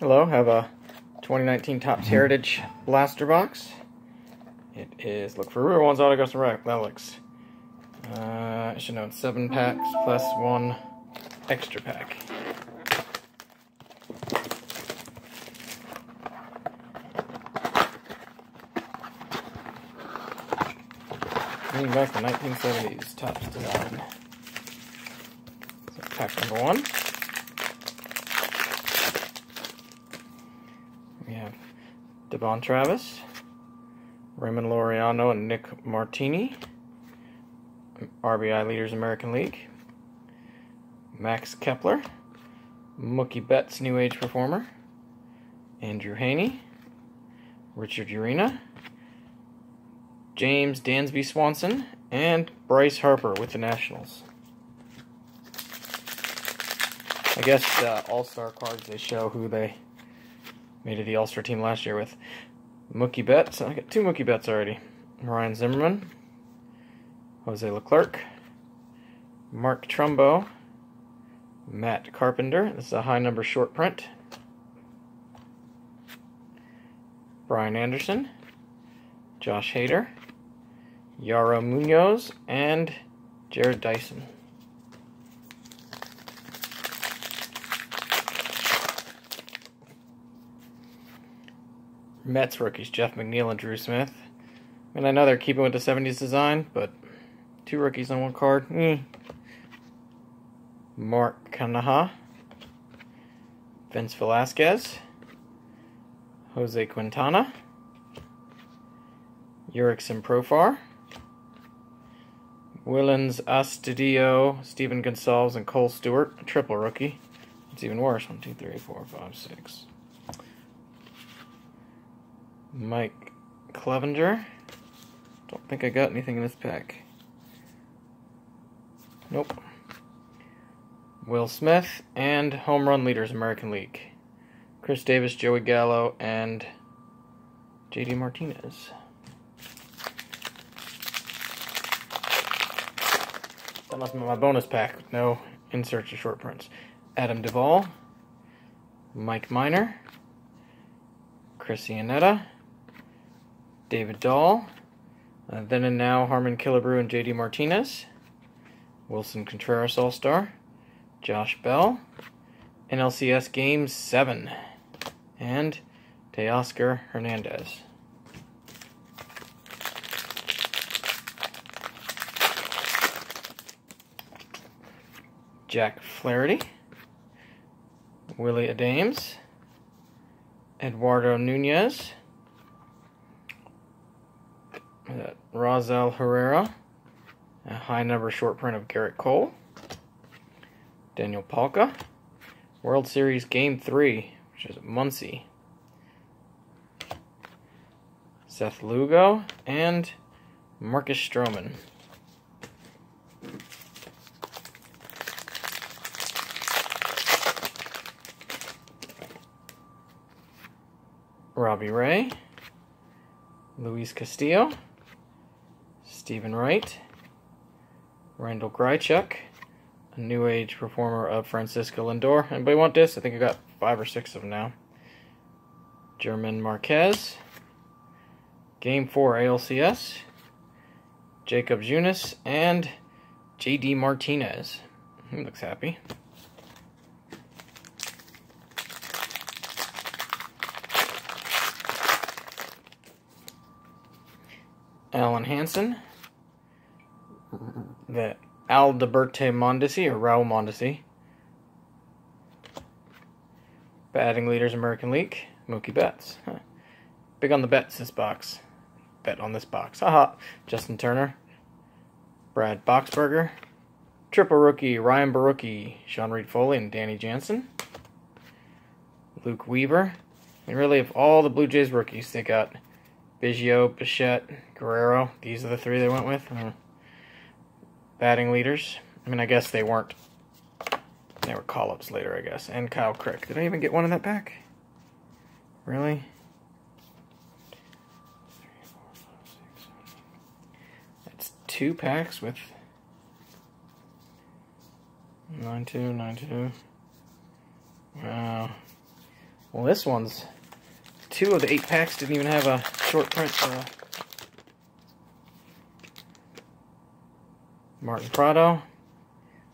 Hello, have a 2019 Topps Heritage Blaster Box. It is, look for real ones, autographs, and relics. I should know it's 7 packs plus 1 extra pack. Dating back to 1970s Topps design. So pack number 1. We have Devon Travis, Raymond Laureano, and Nick Martini, RBI Leaders American League, Max Kepler, Mookie Betts New Age Performer, Andrew Haney, Richard Urena, James Dansby Swanson, and Bryce Harper with the Nationals. I guess the All-Star cards, they show who they made it the All-Star team last year with. Mookie Betts, I got 2 Mookie Betts already. Ryan Zimmerman, Jose Leclerc, Mark Trumbo, Matt Carpenter, this is a high number short print, Brian Anderson, Josh Hader, Yaro Munoz, and Jared Dyson. Mets rookies, Jeff McNeil and Drew Smith. I mean, I know they're keeping with the 70s design, but 2 rookies on 1 card. Mark Kanaha, Vince Velasquez, Jose Quintana, Jurickson Profar, Willens Astudillo, Steven Gonsalves, and Cole Stewart, a triple rookie. It's even worse. 1, 2, 3, 4, 5, 6. Mike Clevenger. Don't think I got anything in this pack. Nope. Will Smith and Home Run Leaders American League. Chris Davis, Joey Gallo, and JD Martinez. That must be my bonus pack with no inserts or short prints. Adam Duvall, Mike Minor, Chris Iannetta, David Dahl, Then and Now, Harmon Killebrew and JD Martinez, Wilson Contreras All-Star, Josh Bell, NLCS Game 7, and Teoscar Hernandez. Jack Flaherty, Willie Adames, Eduardo Nunez, Razel Herrera, a high number short print of Garrett Cole, Daniel Palka, World Series Game 3, which is Muncy, Seth Lugo, and Marcus Stroman. Robbie Ray, Luis Castillo, Stephen Wright, Randall Grichuk, a New Age Performer of Francisco Lindor. Anybody want this? I think I got 5 or 6 of them now. German Marquez, Game 4 ALCS, Jacob Junis, and JD Martinez. He looks happy. Alan Hansen, the Aldeberte Mondesi, or Raul Mondesi, Batting Leaders American League, Mookie Betts. Big on the bets this box. Bet on this box. Haha. Justin Turner, Brad Boxberger, triple rookie Ryan Barucki, Sean Reed Foley, and Danny Jansen, Luke Weaver. And really, of all the Blue Jays rookies, they got Biggio, Bichette, Guerrero. These are the 3 they went with. Batting Leaders. I mean, I guess they weren't. They were call-ups later, I guess. And Kyle Crick. Did I even get one in that pack? Really? 3, 4, 5, 6, 7. That's 2 packs with 9-2, 9-2. Wow. Well, this one's 2 of the 8 packs didn't even have a short print. Martin Prado,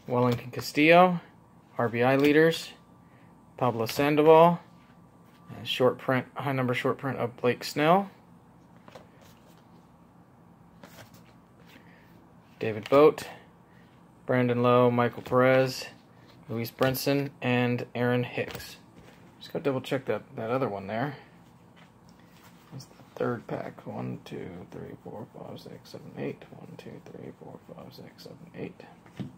Wellington Castillo, RBI leaders, Pablo Sandoval, and short print, high number short print of Blake Snell, David Boat, Brandon Lowe, Michael Perez, Luis Brinson, and Aaron Hicks. Just go double check that other one there. That's the 3rd pack. 1, 2, 3, 4, 5, 6, 7, 8. 1, 2, 3, 4, 5, 6, 7, 8. 1,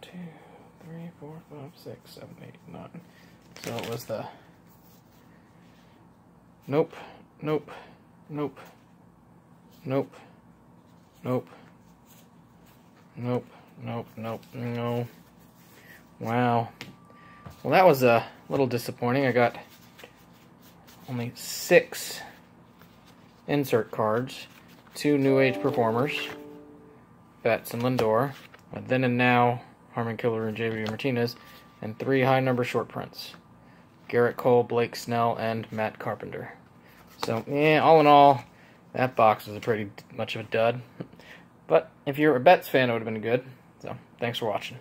2, 3, 4, 5, 6, 7, 8, 9. So it was the nope, nope, nope, nope, nope, nope, nope, nope, no. Wow. Well, that was a little disappointing. I got only 6 insert cards, 2 New Age performers, Betts and Lindor, Then and Now, Harmon Killer and JV Martinez, and 3 high number short prints, Garrett Cole, Blake Snell, and Matt Carpenter. So, yeah, all in all, that box was a pretty much of a dud. But if you're a Betts fan, it would have been good. So, thanks for watching.